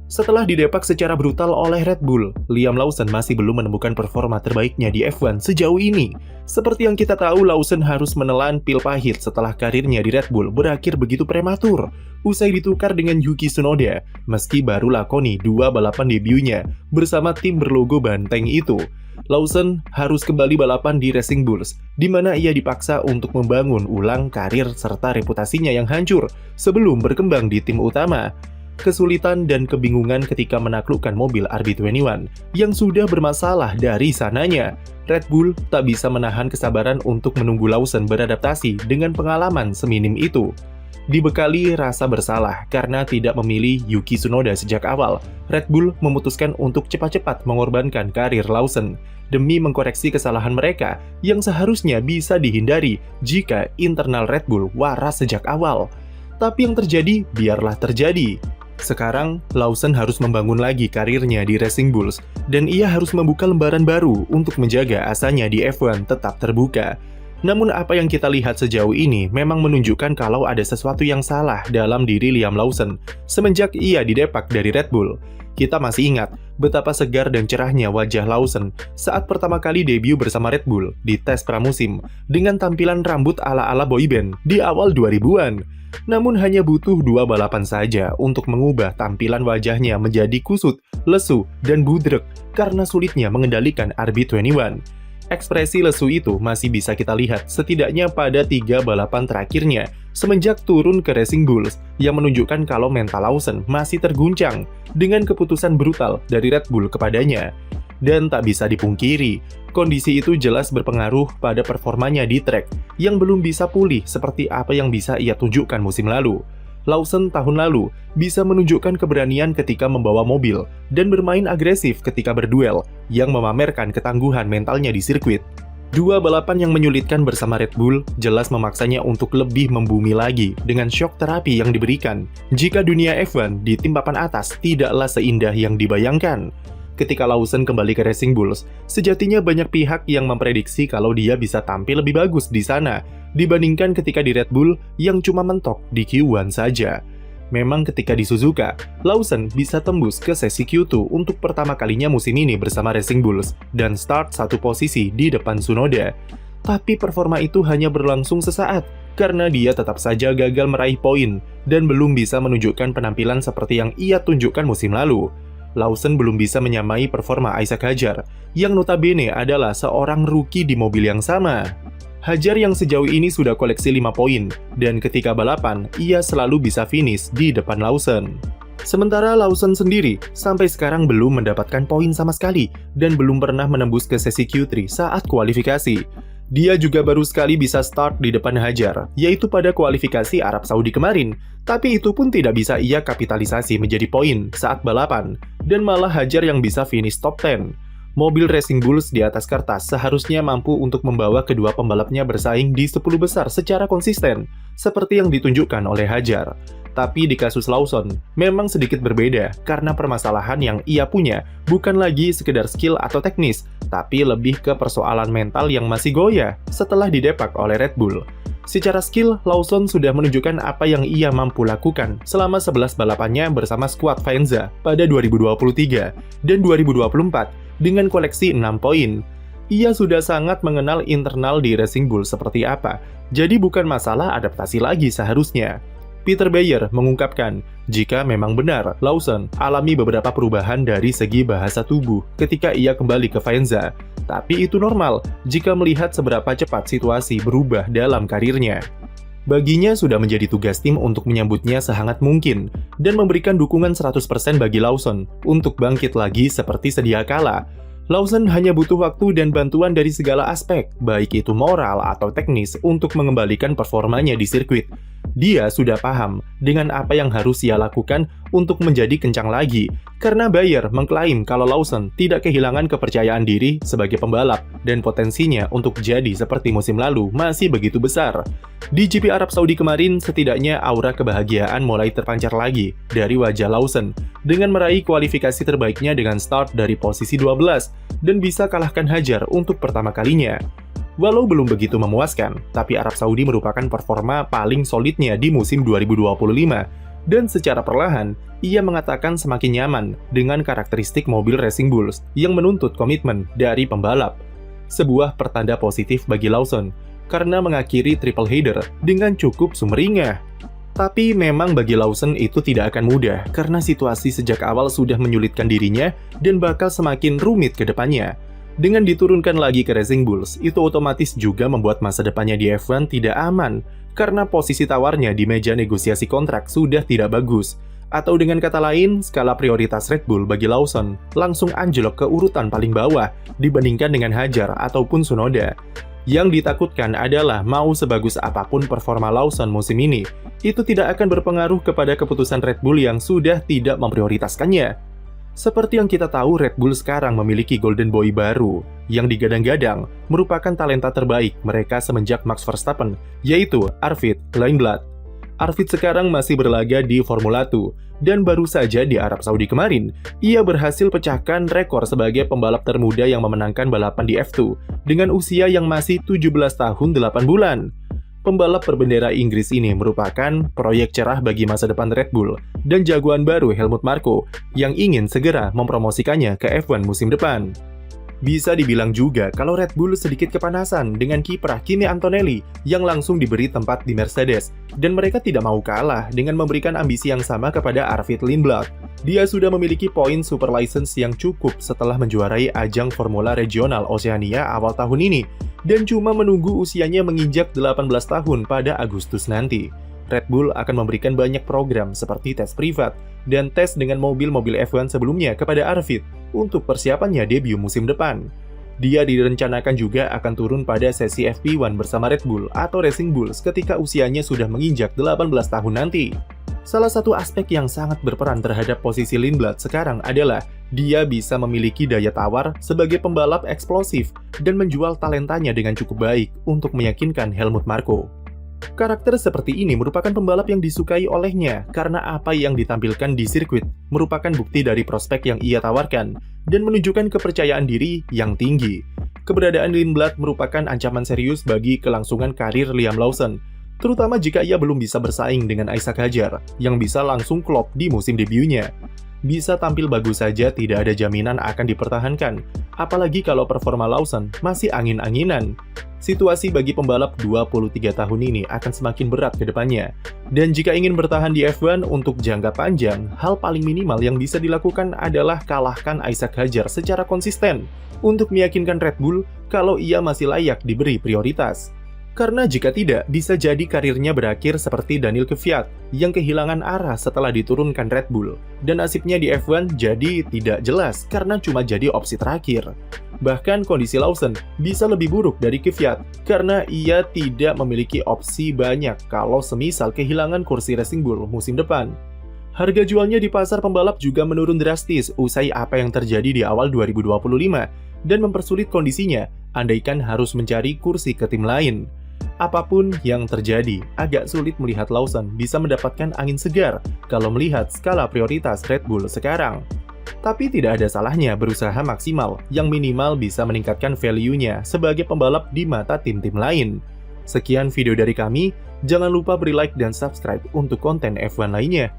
Setelah didepak secara brutal oleh Red Bull, Liam Lawson masih belum menemukan performa terbaiknya di F1 sejauh ini. Seperti yang kita tahu, Lawson harus menelan pil pahit setelah karirnya di Red Bull berakhir begitu prematur, usai ditukar dengan Yuki Tsunoda, meski baru lakoni 2 balapan debutnya bersama tim berlogo banteng itu. Lawson harus kembali balapan di Racing Bulls, di mana ia dipaksa untuk membangun ulang karir serta reputasinya yang hancur sebelum berkembang di tim utama. Kesulitan dan kebingungan ketika menaklukkan mobil RB21 yang sudah bermasalah dari sananya. Red Bull tak bisa menahan kesabaran untuk menunggu Lawson beradaptasi dengan pengalaman seminim itu. Dibekali rasa bersalah karena tidak memilih Yuki Tsunoda sejak awal, Red Bull memutuskan untuk cepat-cepat mengorbankan karir Lawson demi mengkoreksi kesalahan mereka yang seharusnya bisa dihindari jika internal Red Bull waras sejak awal. Tapi yang terjadi, biarlah terjadi. Sekarang, Lawson harus membangun lagi karirnya di Racing Bulls, dan ia harus membuka lembaran baru untuk menjaga asanya di F1 tetap terbuka. Namun apa yang kita lihat sejauh ini memang menunjukkan kalau ada sesuatu yang salah dalam diri Liam Lawson semenjak ia didepak dari Red Bull. Kita masih ingat betapa segar dan cerahnya wajah Lawson saat pertama kali debut bersama Red Bull di tes pramusim dengan tampilan rambut ala-ala boyband di awal 2000-an. Namun hanya butuh 2 balapan saja untuk mengubah tampilan wajahnya menjadi kusut, lesu, dan budrek karena sulitnya mengendalikan RB21. Ekspresi lesu itu masih bisa kita lihat setidaknya pada 3 balapan terakhirnya semenjak turun ke Racing Bulls yang menunjukkan kalau mental Lawson masih terguncang dengan keputusan brutal dari Red Bull kepadanya. Dan tak bisa dipungkiri, kondisi itu jelas berpengaruh pada performanya di track yang belum bisa pulih seperti apa yang bisa ia tunjukkan musim lalu. Lawson tahun lalu bisa menunjukkan keberanian ketika membawa mobil dan bermain agresif ketika berduel yang memamerkan ketangguhan mentalnya di sirkuit. 2 balapan yang menyulitkan bersama Red Bull jelas memaksanya untuk lebih membumi lagi dengan shock terapi yang diberikan jika dunia F1 di tim papan atas tidaklah seindah yang dibayangkan. Ketika Lawson kembali ke Racing Bulls, sejatinya banyak pihak yang memprediksi kalau dia bisa tampil lebih bagus di sana dibandingkan ketika di Red Bull yang cuma mentok di Q1 saja. Memang ketika di Suzuka, Lawson bisa tembus ke sesi Q2 untuk pertama kalinya musim ini bersama Racing Bulls dan start satu posisi di depan Tsunoda. Tapi performa itu hanya berlangsung sesaat karena dia tetap saja gagal meraih poin dan belum bisa menunjukkan penampilan seperti yang ia tunjukkan musim lalu. Lawson belum bisa menyamai performa Isaac Hadjar, yang notabene adalah seorang rookie di mobil yang sama. Hadjar yang sejauh ini sudah koleksi 5 poin, dan ketika balapan, ia selalu bisa finish di depan Lawson. Sementara Lawson sendiri, sampai sekarang belum mendapatkan poin sama sekali, dan belum pernah menembus ke sesi Q3 saat kualifikasi. Dia juga baru sekali bisa start di depan Hadjar, yaitu pada kualifikasi Arab Saudi kemarin. Tapi itu pun tidak bisa ia kapitalisasi menjadi poin saat balapan, dan malah Hadjar yang bisa finish top 10. Mobil Racing Bulls di atas kertas seharusnya mampu untuk membawa kedua pembalapnya bersaing di 10 besar secara konsisten, seperti yang ditunjukkan oleh Hadjar. Tapi di kasus Lawson, memang sedikit berbeda karena permasalahan yang ia punya bukan lagi sekedar skill atau teknis, tapi lebih ke persoalan mental yang masih goyah setelah didepak oleh Red Bull. Secara skill, Lawson sudah menunjukkan apa yang ia mampu lakukan selama 11 balapannya bersama skuad Faenza pada 2023 dan 2024 dengan koleksi 6 poin. Ia sudah sangat mengenal internal di Racing Bull seperti apa, jadi bukan masalah adaptasi lagi seharusnya. Peter Bayer mengungkapkan, jika memang benar Lawson alami beberapa perubahan dari segi bahasa tubuh ketika ia kembali ke Faenza, tapi itu normal jika melihat seberapa cepat situasi berubah dalam karirnya. Baginya sudah menjadi tugas tim untuk menyambutnya sehangat mungkin dan memberikan dukungan 100% bagi Lawson untuk bangkit lagi seperti sedia kala. Lawson hanya butuh waktu dan bantuan dari segala aspek, baik itu moral atau teknis, untuk mengembalikan performanya di sirkuit. Dia sudah paham dengan apa yang harus ia lakukan untuk menjadi kencang lagi, karena Bayer mengklaim kalau Lawson tidak kehilangan kepercayaan diri sebagai pembalap dan potensinya untuk jadi seperti musim lalu masih begitu besar. Di GP Arab Saudi kemarin, setidaknya aura kebahagiaan mulai terpancar lagi dari wajah Lawson dengan meraih kualifikasi terbaiknya dengan start dari posisi 12 dan bisa kalahkan Hadjar untuk pertama kalinya. Walau belum begitu memuaskan, tapi Arab Saudi merupakan performa paling solidnya di musim 2025. Dan secara perlahan, ia mengatakan semakin nyaman dengan karakteristik mobil Racing Bulls yang menuntut komitmen dari pembalap. Sebuah pertanda positif bagi Lawson, karena mengakhiri triple header dengan cukup sumringah. Tapi memang bagi Lawson itu tidak akan mudah, karena situasi sejak awal sudah menyulitkan dirinya dan bakal semakin rumit ke depannya. Dengan diturunkan lagi ke Racing Bulls, itu otomatis juga membuat masa depannya di F1 tidak aman, karena posisi tawarnya di meja negosiasi kontrak sudah tidak bagus. Atau dengan kata lain, skala prioritas Red Bull bagi Lawson langsung anjlok ke urutan paling bawah dibandingkan dengan Hadjar ataupun Tsunoda. Yang ditakutkan adalah mau sebagus apapun performa Lawson musim ini, itu tidak akan berpengaruh kepada keputusan Red Bull yang sudah tidak memprioritaskannya. Seperti yang kita tahu, Red Bull sekarang memiliki Golden Boy baru, yang digadang-gadang merupakan talenta terbaik mereka semenjak Max Verstappen, yaitu Arvid Lindblad. Arvid sekarang masih berlaga di Formula 2, dan baru saja di Arab Saudi kemarin, ia berhasil pecahkan rekor sebagai pembalap termuda yang memenangkan balapan di F2, dengan usia yang masih 17 tahun 8 bulan. Pembalap berbendera Inggris ini merupakan proyek cerah bagi masa depan Red Bull dan jagoan baru Helmut Marko yang ingin segera mempromosikannya ke F1 musim depan. Bisa dibilang juga kalau Red Bull sedikit kepanasan dengan kiprah Kimi Antonelli yang langsung diberi tempat di Mercedes, dan mereka tidak mau kalah dengan memberikan ambisi yang sama kepada Arvid Lindblad. Dia sudah memiliki poin super license yang cukup setelah menjuarai ajang Formula Regional Oceania awal tahun ini, dan cuma menunggu usianya menginjak 18 tahun pada Agustus nanti. Red Bull akan memberikan banyak program seperti tes privat dan tes dengan mobil-mobil F1 sebelumnya kepada Arvid untuk persiapannya debut musim depan. Dia direncanakan juga akan turun pada sesi FP1 bersama Red Bull atau Racing Bulls ketika usianya sudah menginjak 18 tahun nanti. Salah satu aspek yang sangat berperan terhadap posisi Lindblad sekarang adalah dia bisa memiliki daya tawar sebagai pembalap eksplosif dan menjual talentanya dengan cukup baik untuk meyakinkan Helmut Marko. Karakter seperti ini merupakan pembalap yang disukai olehnya karena apa yang ditampilkan di sirkuit merupakan bukti dari prospek yang ia tawarkan dan menunjukkan kepercayaan diri yang tinggi. Keberadaan Lindblad merupakan ancaman serius bagi kelangsungan karir Liam Lawson, terutama jika ia belum bisa bersaing dengan Isaac Hadjar yang bisa langsung klop di musim debutnya. Bisa tampil bagus saja tidak ada jaminan akan dipertahankan, apalagi kalau performa Lawson masih angin-anginan. Situasi bagi pembalap 23 tahun ini akan semakin berat ke depannya. Dan jika ingin bertahan di F1 untuk jangka panjang, hal paling minimal yang bisa dilakukan adalah kalahkan Isaac Hadjar secara konsisten untuk meyakinkan Red Bull kalau ia masih layak diberi prioritas. Karena jika tidak, bisa jadi karirnya berakhir seperti Daniel Kvyat yang kehilangan arah setelah diturunkan Red Bull, dan nasibnya di F1 jadi tidak jelas karena cuma jadi opsi terakhir. Bahkan kondisi Lawson bisa lebih buruk dari Kvyat karena ia tidak memiliki opsi banyak kalau semisal kehilangan kursi Racing Bull musim depan. Harga jualnya di pasar pembalap juga menurun drastis usai apa yang terjadi di awal 2025 dan mempersulit kondisinya andaikan harus mencari kursi ke tim lain. Apapun yang terjadi, agak sulit melihat Lawson bisa mendapatkan angin segar kalau melihat skala prioritas Red Bull sekarang. Tapi tidak ada salahnya berusaha maksimal yang minimal bisa meningkatkan value-nya sebagai pembalap di mata tim-tim lain. Sekian video dari kami, jangan lupa beri like dan subscribe untuk konten F1 lainnya.